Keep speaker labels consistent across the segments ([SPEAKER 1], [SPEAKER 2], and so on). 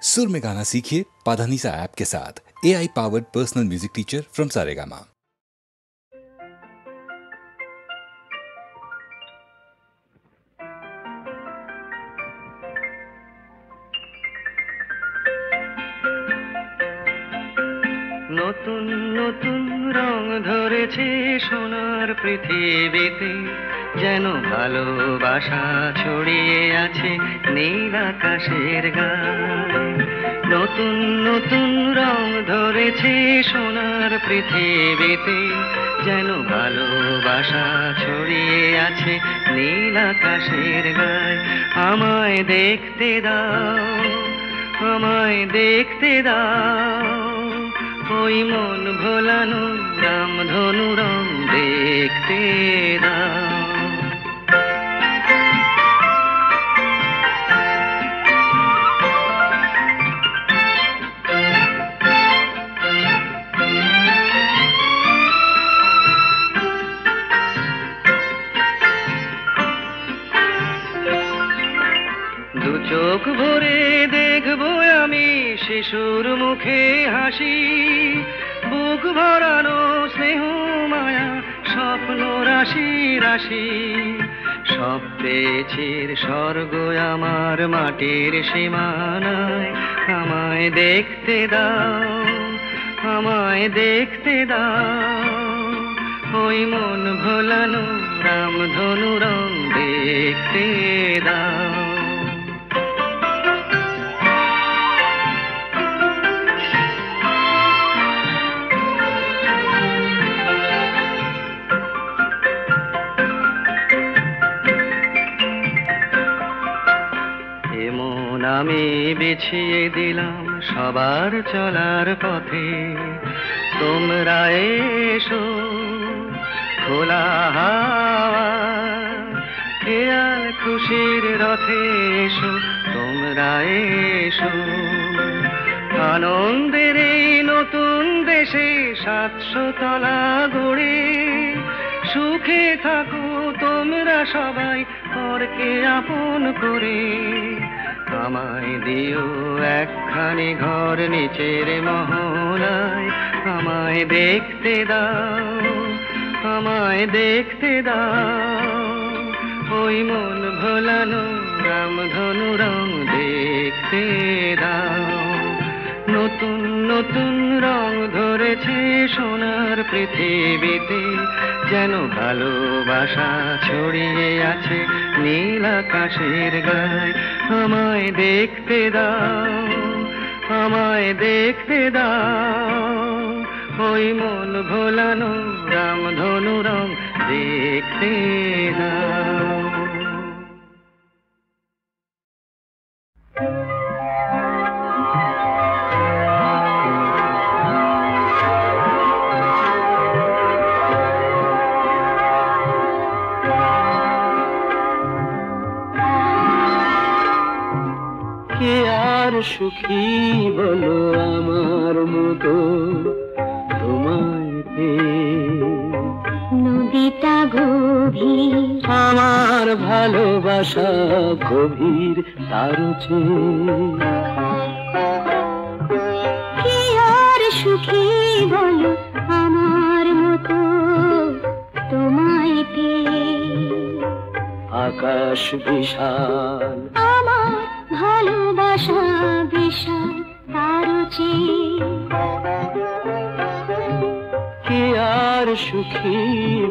[SPEAKER 1] सुर में गाना सीखिए पाधानीसा ऐप के साथ। AI powered personal music teacher from Saregama.
[SPEAKER 2] নতুন নতুন রং ধরেছে সোনার পৃথিবীতে, যেন ভালোবাসা ছড়িয়ে আছে নীল আকাশের গায়ে। নতুন নতুন রং ধরেছে সোনার পৃথিবীতে, যেন ভালোবাসা ছড়িয়ে আছে নীল আকাশের গায়ে। আমায় দেখতে দাও, আমায় দেখতে দাও, ওই মন ভোলানো রামধনু রং দেখতে দাও। দু চোখ ভরে দেখবো আমি শিশুর মুখে হাসি, বুক ভরানো স্নেহ মায়া স্বপ্ন রাশি রাশি। সব পেয়েছির স্বর্গ আমার মাটির সীমানায়। আমায় দেখতে দাও, আমায় দেখতে দাও, ওই মন ভোলানো রামধনু রং দেখতে দাও। আমি বিছিয়ে দিলাম সবার চলার পথে, তোমরা এসো খোলা হাওয়া খেয়াল খুশির রথে এসো, তোমরা এসো। আনন্দের এই নতুন দেশে 700 তলা গড়ে সুখে থাকো তোমরা সবাই পরকে আপন করে। আমায় দিও একখানি ঘর নিচের মহলায়। আমায় দেখতে দাও, আমায় দেখতে দাও, ওই মন ভোলানো রামধনু রং দেখতে দাও। নতুন নতুন রং ধরেছে সোনার পৃথিবীতে, যেন ভালোবাসা ছড়িয়ে আছে নীল আকাশের গায়ে। আমায় দেখতে দাও, আমায় দেখতে দাও, ওই মন ভোলানো রামধনু রং দেখতে দাও। কে আর সুখী বলো আমার মতো তোমায় পেয়ে।
[SPEAKER 3] নদীটা গভীর
[SPEAKER 2] আমার ভালোবাসা গভীর তার চেয়ে।
[SPEAKER 3] কে আর সুখী বলো আমার মতো তোমায় পেয়ে।
[SPEAKER 2] আকাশ বিশাল
[SPEAKER 3] আমার ভালোবাসা বিশাল তার চেয়ে।
[SPEAKER 2] কে আর সুখী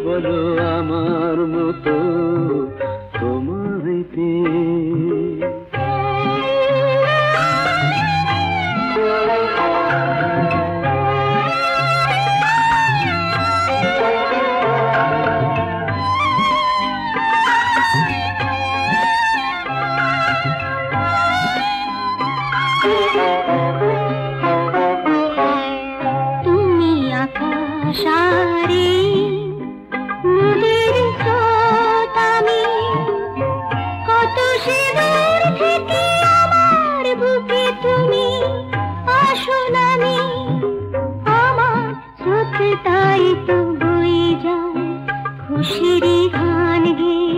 [SPEAKER 2] বলো আমার মতো তোমায় পেয়ে।
[SPEAKER 3] তুমি আকাশারে নদীর স্রোত, আমি কত সে দূর থেকে আমার বুকে তুমি আসো নামি। আমার স্রোতে তাই তো বয়ে যায় খুশিরই গান গেয়ে।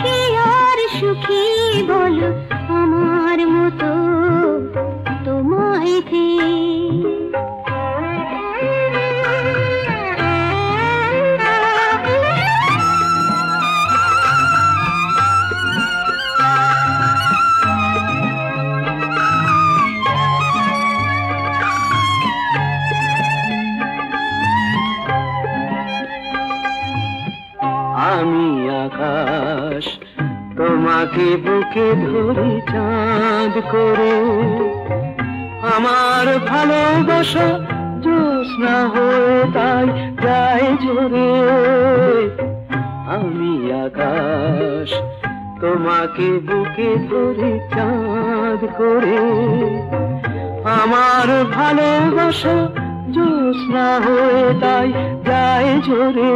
[SPEAKER 3] কে আর সুখী বলো আমার মতো তোমায়
[SPEAKER 2] আমি আকাশ তোমাকে বুকে ধরি চাঁদ করে, আমার ভালোবাসা জ্যোৎস্না হয়ে তাই যায় ঝরে। আমি আকাশ তোমাকে বুকে ধরি চাঁদ করে, আমার ভালোবাসা জ্যোৎস্না হয়ে তাই যায় ঝরে।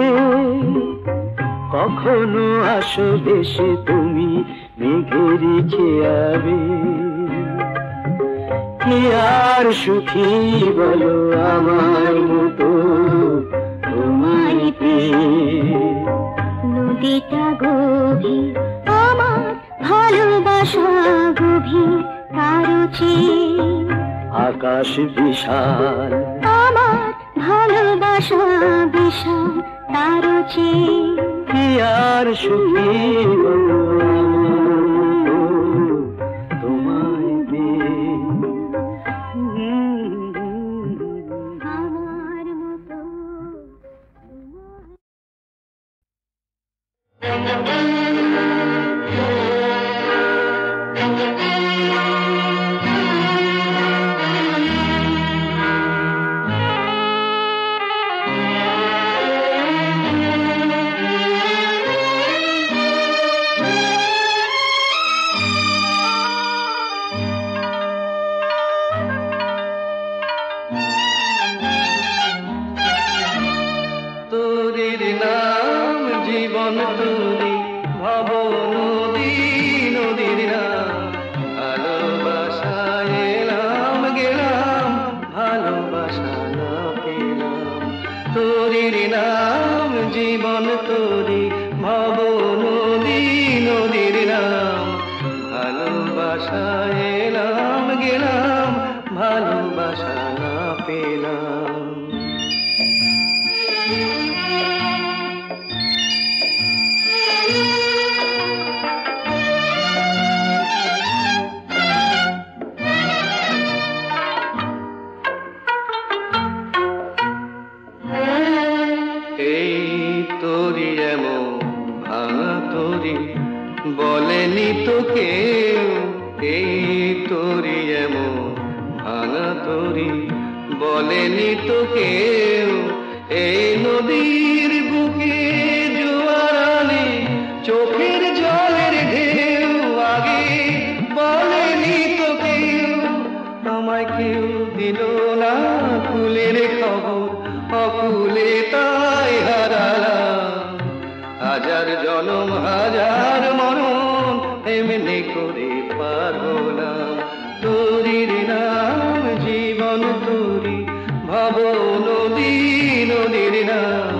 [SPEAKER 2] কখনো আসবে সে তুমি মেঘের খেয়াবে, কি আর সুখী বলো আমার মতো তোমায় পেয়ে।
[SPEAKER 3] নদীটা গভীর আমার ভালোবাসা গভীর তারও চেয়ে,
[SPEAKER 2] আকাশ বিশাল
[SPEAKER 3] আমার ভালোবাসা বিশাল তারও চেয়ে।
[SPEAKER 2] কি আর সুখী বলো আমার মতো তোমায় পেয়ে।
[SPEAKER 3] আমার মতো
[SPEAKER 2] তোরির নাম জীবন তোরি ভব নদী, নদীর নাম ভালোবাসায় এলাম গেলাম, ভালোবাসা না পেলাম। তোরির নাম জীবন তোরি ভব নদী, নদীর নাম ভালোবাসায় এলাম গেলাম, ভালোবাসা না পেলাম। এই তোরি এমন ভাঙা তোরি বলেনি তো কেউ, এই তোরি এমন ভাঙা তোরি বলেনি তো কেউ। এই নদীর বুকে জোয়ার আনে চোখের জলের ঢেউ, আগে বলেনি তো কেউ। আমায় কেউ দিল না কুলের খবর, অকুলে তাই হারালাম। হাজার জনম হাজার মরণ এমনি করে পার হলাম। তোরির নাম জীবন তোরি ভব নদী, নদীর নাম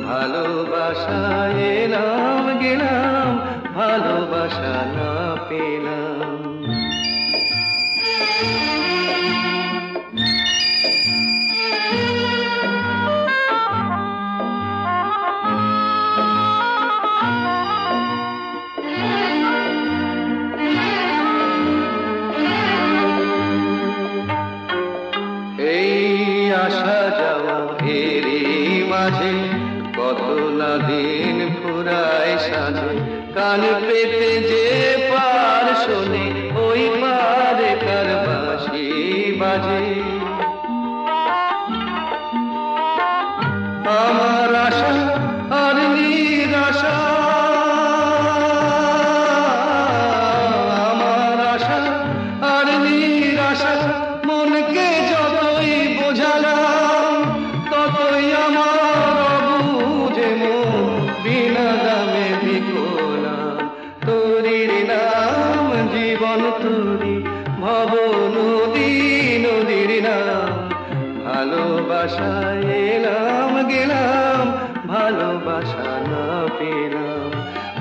[SPEAKER 2] ভালোবাসায় এলাম গেলাম, ভালোবাসা না পেলাম। আসা যাওয়া এরই মাঝে কত না দিন ফুরায় সাজে, কান পেতে যে পার শোনে ওই পারে কার বাঁশি বাজে। আমার আশা আর নিরাশা, আমার আশা আর নিরাশা মনকে যতই বোঝালাম ততই আমার অবুঝে মন বিনা দামে বিকলাম। তোরির নাম জীবন তোরি ভব নদী, নদীর নাম ভালোবাসায় এলাম গেলাম, ভালোবাসা না পেলাম।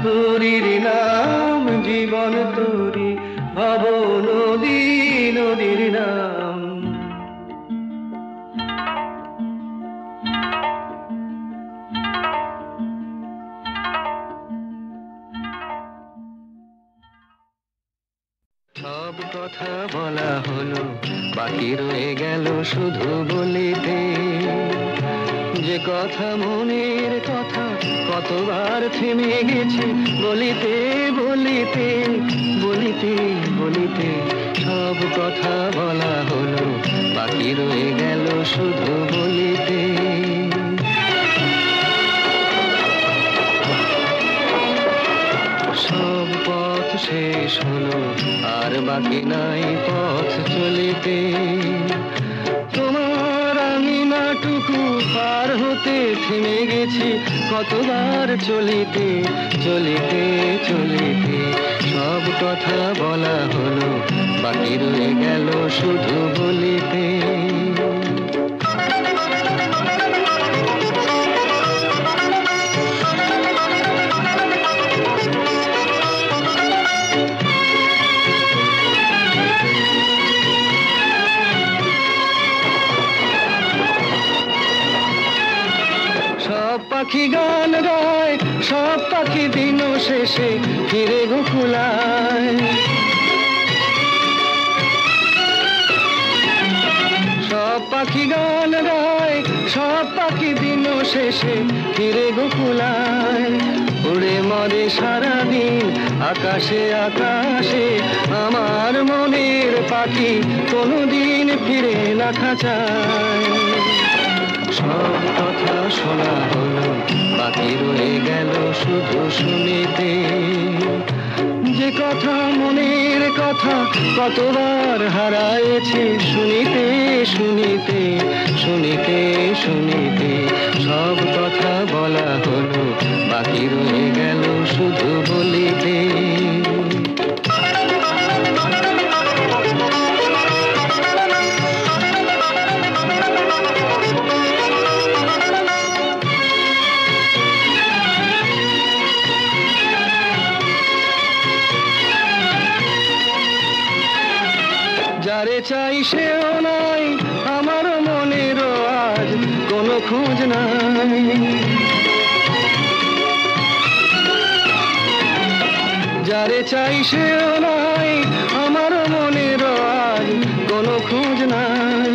[SPEAKER 2] তোরির নাম জীবন তোরি ভাব নদী নদীর নাম। সব কথা বলা হলো, বাকি রয়ে গেল শুধু বলিতে। যে কথা মনের কথা কতবার থেমে গেছে বলিতে বলিতে বলিতে বলিতে। সব কথা বলা হলো, বাকি রয়ে গেল শুধু বলিতে। সব পথ শেষ হলো, আর বাকি নাই পথ চলিতে। তোমার আঙিনাটুকু পার হতে থেমে গেছি কতবার চলিতে চলিতে চলিতে। সব কথা বলা হলো, বাকি রয়ে গেল শুধু বলিতে। পাখি গান গায়, সব পাখি দিন শেষে ফিরে গোকুলায়। সব পাখি গান গায়, সব পাখি দিন শেষে ফিরে গোকুলায়। উড়ে মরে সারাদিন আকাশে আকাশে, আমার মনের পাখি কোনোদিন ফিরে না খাঁচায়। সব কথা শোনা হলো, বাকি রয়ে গেল শুধু শুনিতে। যে কথা মনের কথা কতবার হারায়েছি শুনিতে শুনিতে শুনিতে শুনিতে। সব কথা বলা হলো, বাকি রয়ে গেল শুধু বলিতে। যারে চাই সেও নাই, আমার মনেরও আজ কোনো খোঁজ নাই। যারে চাই সেও নাই, আমার মনেরও আজ কোনো খোঁজ নাই।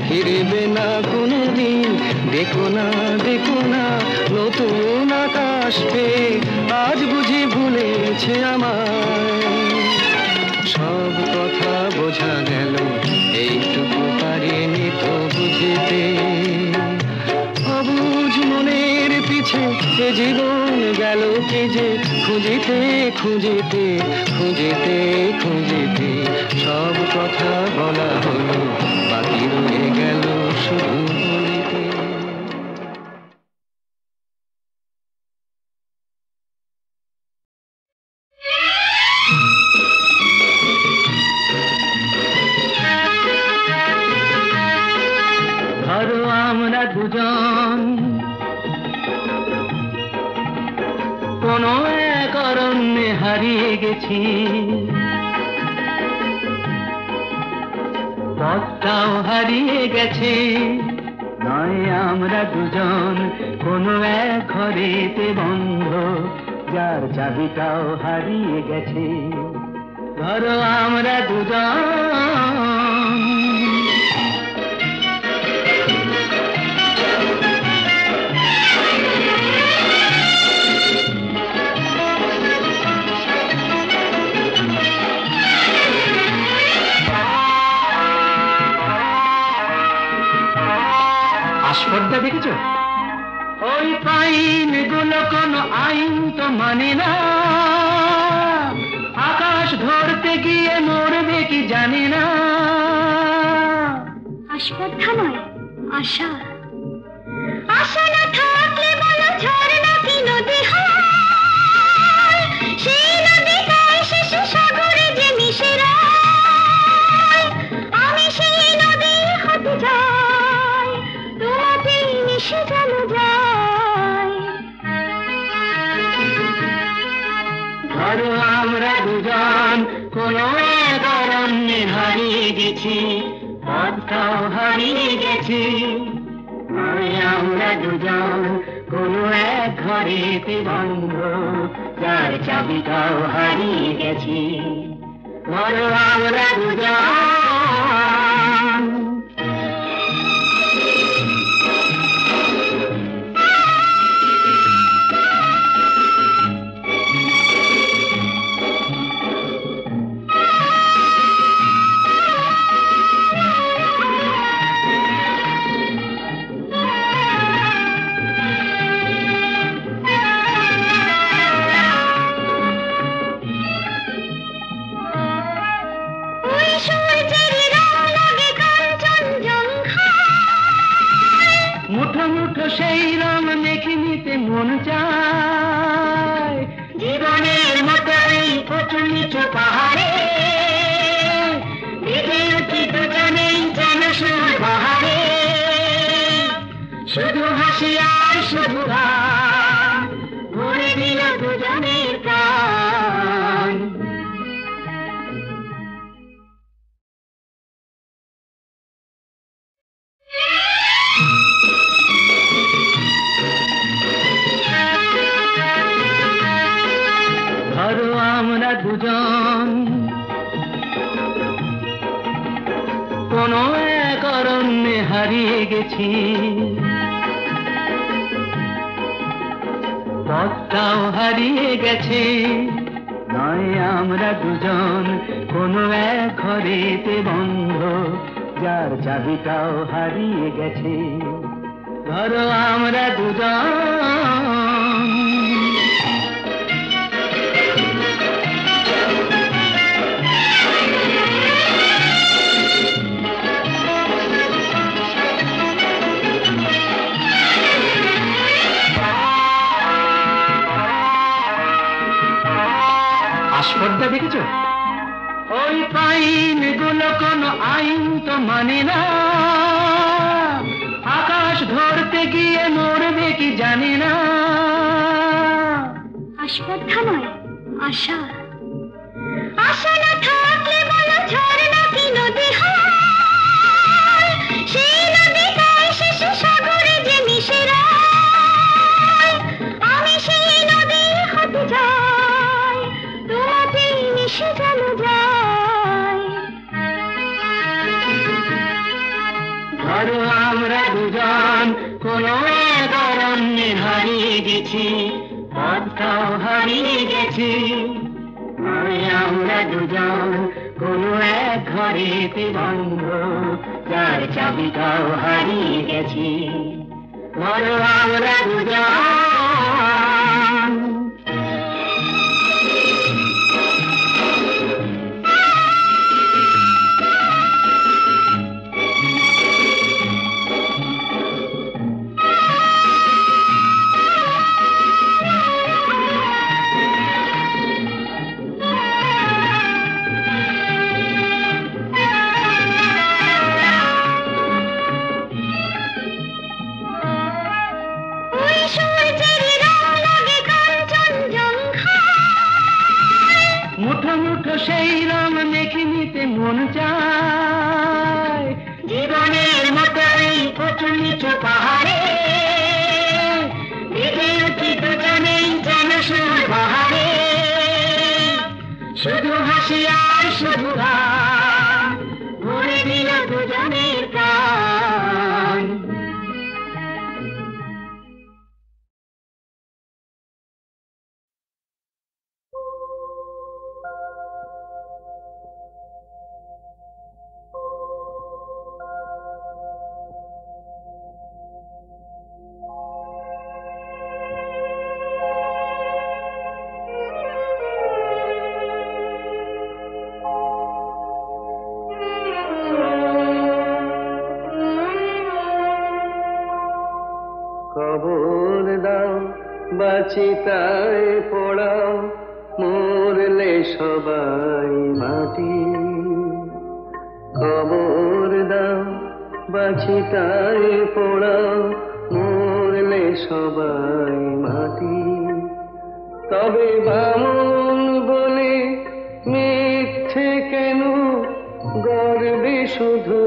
[SPEAKER 2] ফিরবে না কোনো দিন, দেখো না দেখো না নতুন আকাশ পেয়ে আজ বুঝি ভুলেছে আমায়। সব কথা বোঝা গেল, এইটুকু পারিনি তো বুঝিতে। অবুঝ মনের পিছে এ জীবন গেল কি যে খুঁজিতে খুঁজিতে খুঁজিতে খুঁজিতে। সব কথা বলা হলো, বাকি রয়ে গেল শুধু বলিতে। আমরা দুজন কোন এক অরণ্যে হারিয়ে গেছি, পথটাও হারিয়ে গেছে। নয় আমরা দুজন কোন এক ঘরেতে বন্ধ, যার চাবিটাও হারিয়ে গেছে। ধরো আমরা দুজন আস্পর্ধা দেখেছো? ওই পাইন গুলো কোনো আইন তো মানে না, আকাশ ধরতে গিয়ে মরবে কি জানি না।
[SPEAKER 3] আস্পর্ধা নয়, আশা। আশা না থাকলে বলো ঝর্ণা কি নদী হয়? সেই নদীটাই শেষে সাগরে যে মিশে যায়। আমি সেই নদী হতে যাই, তোমাতে মিশে যেন যাই।
[SPEAKER 2] ধরো আমরা দুজন কোনো এক অরণ্যে হারিয়ে গেছি, পথটাও হারিয়ে গেছি। আমরা দুজন কোনো এক ঘরেতে বন্ধ, যার চাবিটাও হারিয়ে গেছি। ধরো আমরা দুজন। মুঠো মুঠো সেই রং মেখে নিতে মন চায়, জীবনের মতো এই উঁচু নিচু পাহাড়ে বেঁধে উঠি দুজনেই যেন সুর বাহারে। শুধু হাসি আর শুধু গান ভরে দিল দুজনের প্রাণ। ধরো আমরা দুজন কোনো এক অরণ্যে হারিয়ে গেছি, পথটাও হারিয়ে গেছে। নয় আমরা দুজন কোনো এক ঘরেতে বন্ধ, যার চাবিটাও হারিয়ে গেছে। ধরো আমরা দুজন। আস্পর্ধা দেখেছ? ওই পাইন গুলো কোনো আইন তো মানে না, আকাশ ধরতে গিয়ে নড়বে কি জানি না।
[SPEAKER 3] আস্পর্ধা নয়, আশা। আশা না থাকলে বলো ঝর্ণা কি নদী হয়, সেই নদীটাই শেষে সাগরে যে মিশে যায়। আমি সেই নদী হতে যাই, তোমাতে মিশে যেন যাই।
[SPEAKER 2] ধরো আমরা দুজন কোনো এক অরণ্যে হারিয়ে গেছি, পথটাও হারিয়ে গেছি। আমরা দুজন কোনো এক ঘরেতে বন্ধ, যার চাবিটাও হারিয়ে গেছি। ধরো আমরা দুজন। মুঠো মুঠো সেই রং মেখে নিতে মন চায়, জীবনের মতো এই উঁচু নিচু পাহাড়ে বেঁধে উঠি দুজনেই যেন সুর বাহারে। শুধু হাসি আর শুধু গান ভরে দিল দুজনের প্রাণ।
[SPEAKER 4] খবর দাও বাচিতায় পড়াও, মরলে সবাই মাটি। খবর দাও বাচিতায় পড়াও, মরলে সবাই মাটি। তবে বামন বলে মেঘ মিথ্যে কেন গর্বে শুধু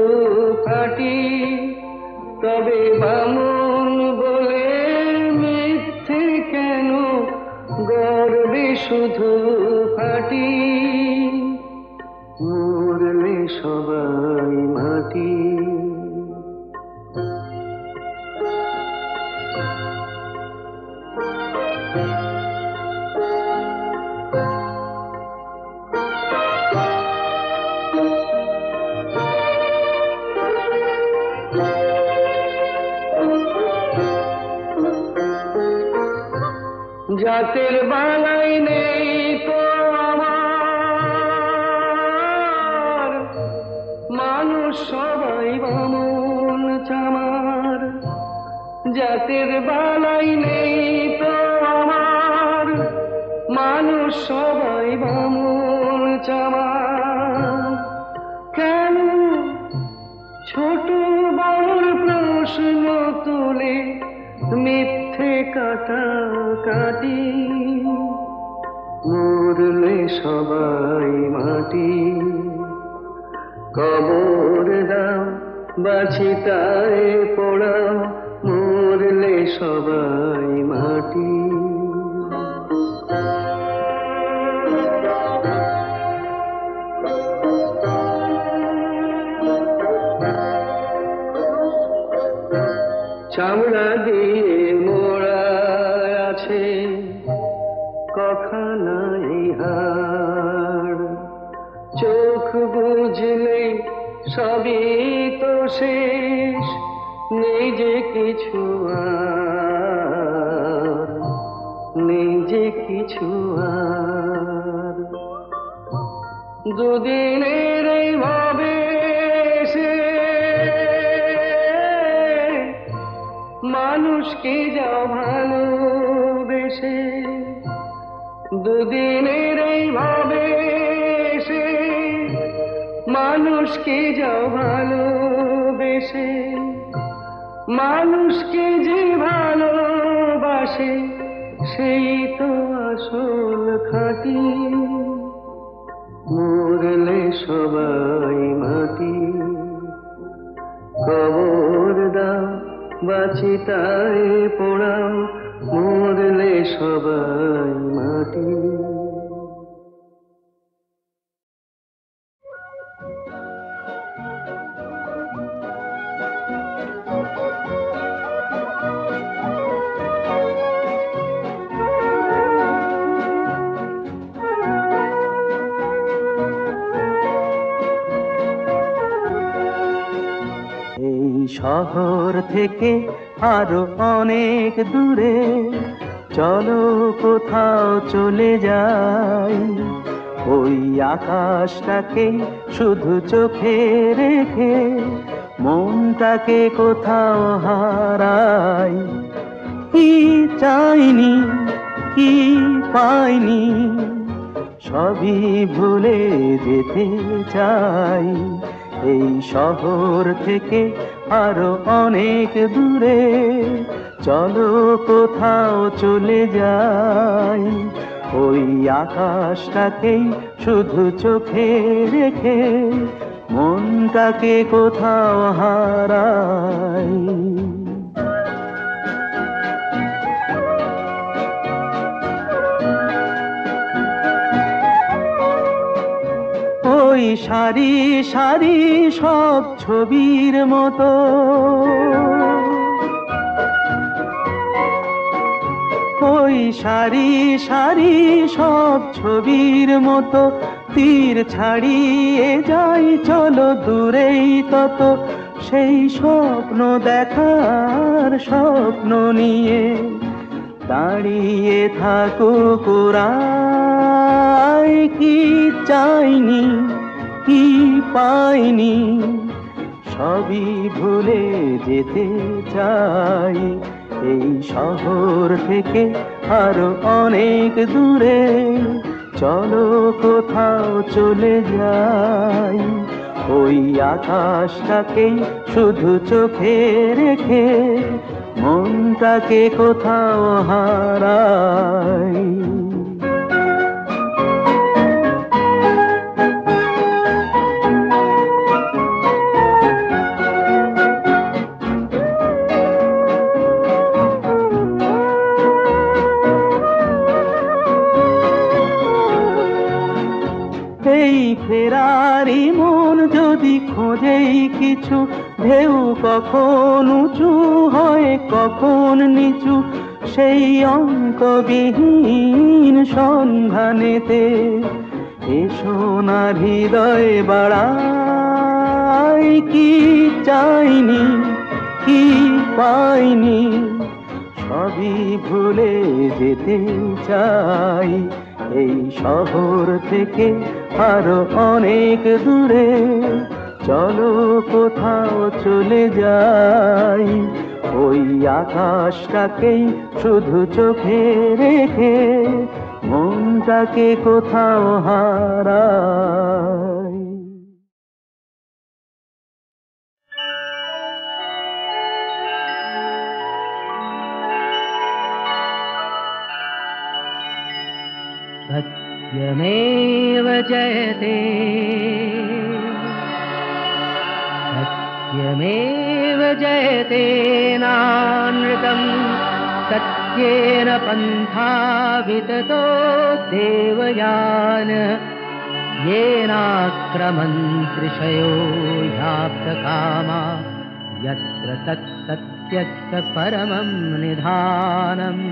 [SPEAKER 4] ফাটি, তবে বামন বলে মিথ্যে কেন গর্বে শুধু ফাটি, মরলে সবাই মাটি। জাতের বালাই নেই তো আমার, মানুষ সবাই বামন চামার। জাতের বালাই নেই তো আমার, মানুষ সবাই বামন চামার। কেন ছোট বড় প্রশ্ন তুলে মিথ্যে কাটাকাটি, মরলে সবাই মাটি। কবর দাও বাছিতায় পোড়াও, মরলে সবাই মাটি। চামড়া দিয়ে মোড়া আছে কখানাই হাড়, চোখ বুঝলে সবই তো শেষ, নেই যে কিছু আর, নেই যে কিছু আর। দুদিনের এই ভাবে সে মানুষকে যাও ভালোবেসে, দুদিনের এই ভাবে সে মানুষকে যাও ভালোবেসে। মানুষকে যে ভালোবাসে সেই তো আসল খাঁটি, মরলে সবাই মাটি। কবর দাও বাছিতায় পোড়াও, মরলে সবাই মাটি।
[SPEAKER 5] শহর থেকে আরো অনেক দূরে চলো কোথাও চলে যাই, ওই আকাশটাকে শুধু চোখে রেখে মনটাকে কোথাও হারাই। কি চাইনি কি পাইনি সবই ভুলে যেতে চাই, এই শহর থেকে আরো অনেক দূরে চলো কোথাও চলে যাই, ওই আকাশটাকেই শুধু চোখে রেখে মনটাকে কোথাও হারাই। ওই সারি সারি সব ছবির মতো ওই সারি সারি সব ছবির মতো তীর ছাড়িয়ে যাই চলো দূরেই তত, সেই স্বপ্ন দেখার স্বপ্ন নিয়ে দাঁড়িয়ে থাকুক ওরাই। কি চাইনি কি পাইনি সবই ভুলে যেতে চাই, এই শহর থেকে আরো অনেক দূরে চলো কোথাও চলে যাই, ওই আকাশটাকেই শুধু চোখে রেখে মনটাকে কোথাও হারাই। এই ফেরারি মন যদি খোঁজেই কিছু, ঢেউ কখন উঁচু হয় কখন নিচু, সেই অন্তবিহীন সন্ধানেতে এসো না হৃদয় বাড়াই, কি চাইনি কি পাইনি সবই ভুলে যেতে চাই, এই শহর থেকে আরো অনেক দূরে চলো কোথাও চলে যাই, ওই আকাশটাকেই শুধু চোখে রেখে মনটাকে কোথাও হারাই।
[SPEAKER 2] सत्यमेव जयते सत्यमेव जयते नानृतम् सत्येन पन्था विततो देवयान येनाक्रमन्त्रिषयो ह्याप्तकामा यत्र तत्सत्यस्य परमं निधानम्।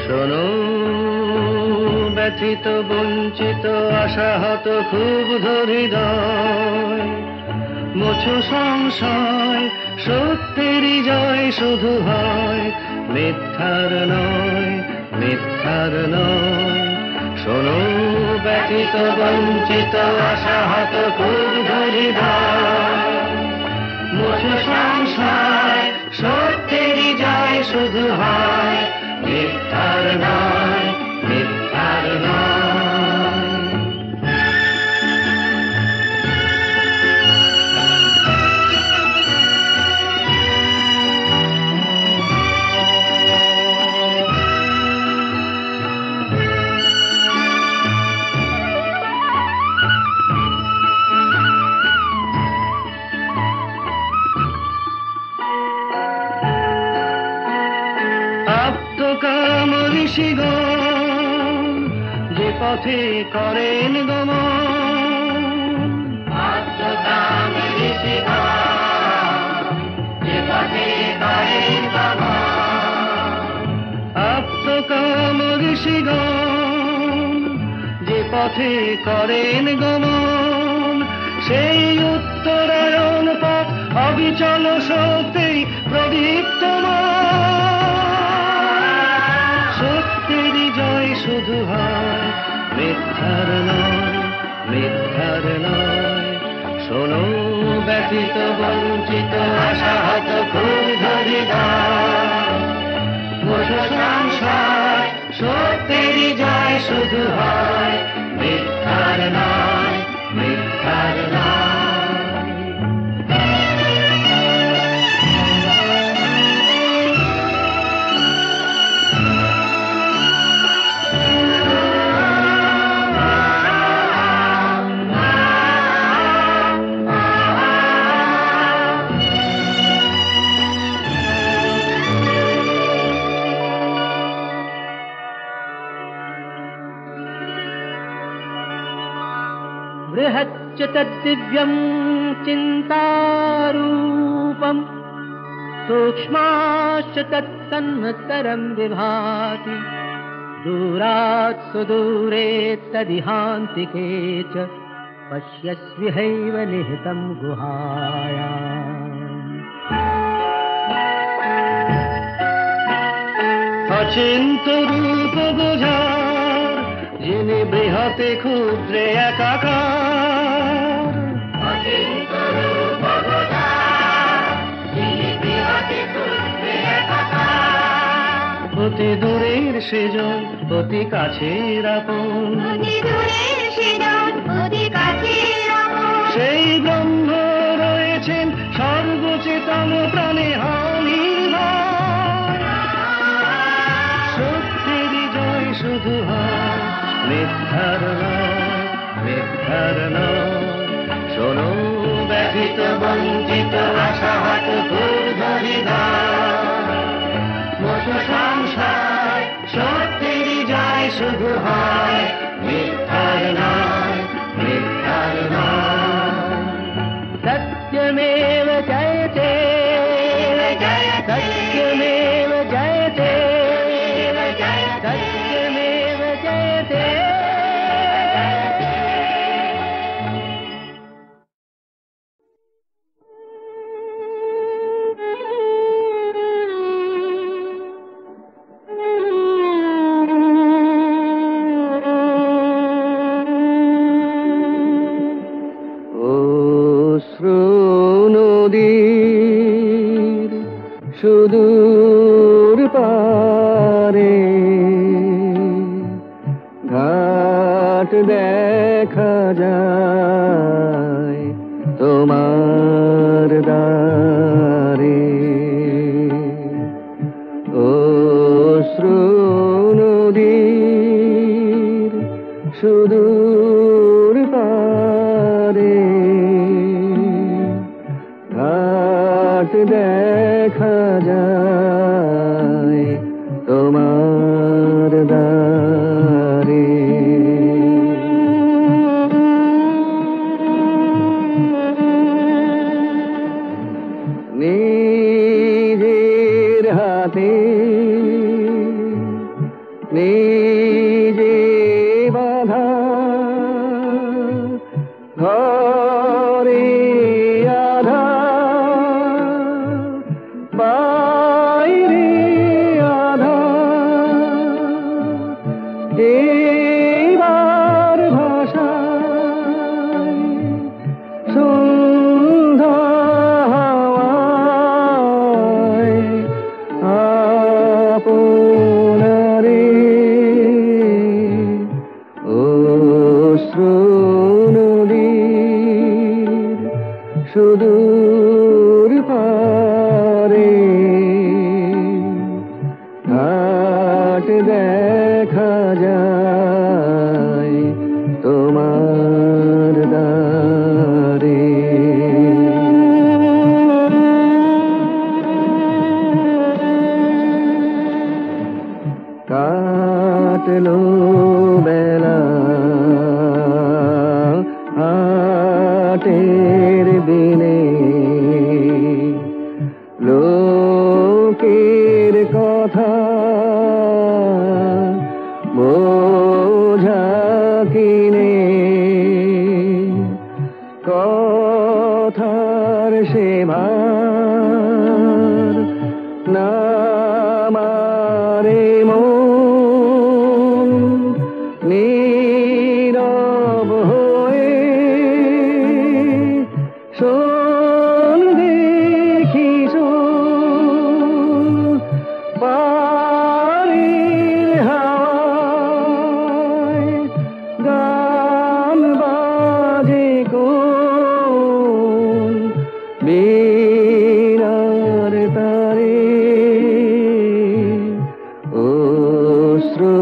[SPEAKER 4] শোনো ব্যথিত বঞ্চিত আশাহত ক্ষুব্ধ হৃদয়, মোছো সংশয় সত্যেরই জয় শুধু হয়, মিথ্যার নয় মিথ্যার নয়। শোনো ব্যথিত বঞ্চিত আশাহত ক্ষুব্ধ হৃদয়, মোছো সংশয় সত্যেরই জয় শুধু হয়, মিথ্যার নয় মিথ্যার নয়। আপ্তকাম ঋষিগণ যে পথে করেন গমন, আপ্তকাম ঋষিগণ যে পথে করেন গমন, আপ্তকাম ঋষিগণ যে পথে করেন গমন, সেই উত্তরায়ণ পথ অবিচল শক্তি প্রদীপ্তমান, সত্যেরই জয় শুধু হয়, মিথ্যার নয় মিথ্যার নয়। শোনো ব্যথিত বঞ্চিত আশাহত ক্ষুব্ধ হৃদয়, মোছো সংশয় সত্যেরই জয় শুধু হয়, মিথ্যার নয় মিথ্যার নয়। बृहच्च तद्दिव्यं चिन्तारूपं, सूक्ष्माश्च तत्सन्मत्तरं विभाति, दूरात् सुदूरे तदिहान्तिके च पश्यस्विहैव निहितं गुहायाम्। अचिन्त रूप बुझार যিনি বৃহতে ক্ষুদ্রে একাকার, অচিন্ত রূপ বুঝার যিনি বৃহতে ক্ষুদ্রে একাকার, অতি দূরের সেজন অতি কাছের আপন, অতি দূরের সেজন অতি কাছের আপন, সেই ব্রহ্ম রয়েছেন সর্বচেতন প্রাণে অনির্ভর, সত্যেরই জয় শুধু হয়, মিথ্যার নয় মিথ্যার নয়।
[SPEAKER 2] অশ্রু নদীর সুদূর পারে ঘাট দেখা যায় তোমার দ্বারে। অশ্রু নদীর সুদূর পারে ঘাট দেখা যায় তোমার দ্বারে। নিজের হাতে নিজে বাধা ঘরে আধা বাইরে আধা এবার ভাষায় সন্ধ্যা হাওয়ায় আপনারে। অশ্রু নদীর সুদূর পারে ঘাট দেখা যায় তোমার দ্বারে। কাটলো বেলা হাটের দিনে লোকের কথা বোঝা কিনে কথার সেবার না মারে মন নীরব হয়ে শোন দেখিস পারির হাওয়ায় গান বাজে কোন বীণার তারে। অশ্রু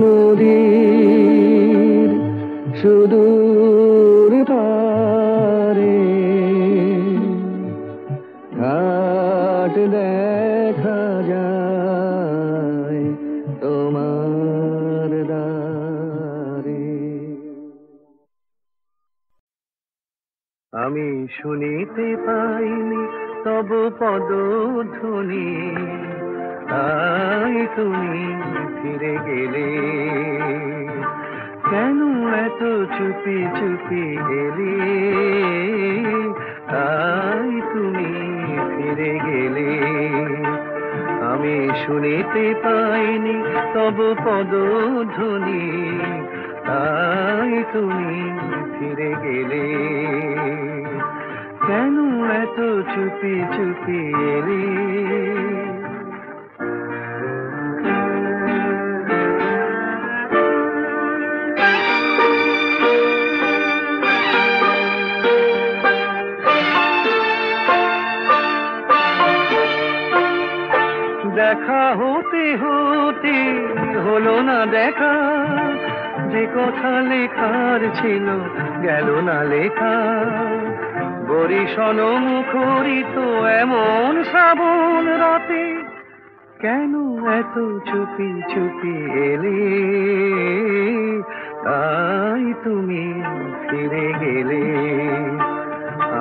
[SPEAKER 2] নদীর সুদূর পারে ঘাট দেখা যায় তোমার দ্বারে। আমি শুনিতে পাইনি তব পদধ্বনি, তাই তুমি ফিরে গেলে। কেন এত চুপি চুপি এলে, তাই তুমি ফিরে গেলে। আমি শুনিতে পাইনি তব পদধ্বনি, তাই তুমি ফিরে গেলে। কেন এত চুপি চুপি এলে। দেখা হতে হতে হলো না দেখা, যে কথা লেখার ছিল গেল না লেখা। বরিশন মুখরিত এমন শ্রাবণ রাতে, কেন এত চুপি চুপি এলে, তাই তুমি ফিরে গেলে।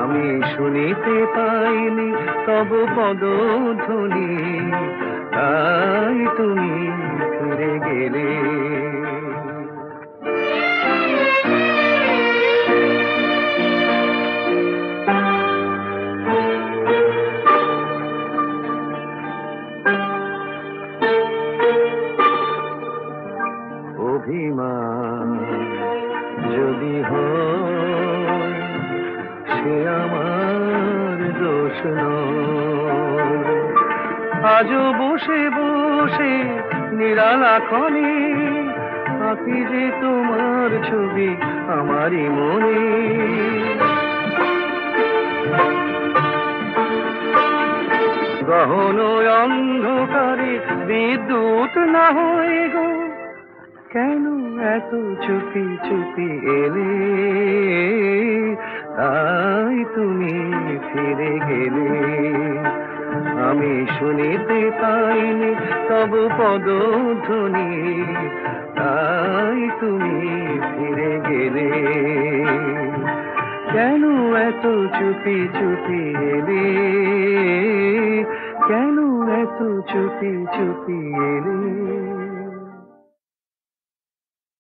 [SPEAKER 2] আমি শুনিতে পাইনি তব পদধ্বনি, তাই তুমি ফিরে গেলে। অভিমান যদি হয় সে আমার দোষ নয়। আজও বসে বসে নিরালাখনে আঁকি যে তোমার ছবি আমারই মনে। গহন অন্ধকারে বিদ্যুৎ না হয়ে গো, কেন এত চুপি চুপি এলে, তাই তুমি ফিরে গেলে। আমি শুনিতে পাইনি তব পদধ্বনি, তাই তুমি ফিরে গেলে। কেন এত চুপি চুপি এলে, কেন এত চুপি চুপি এলে।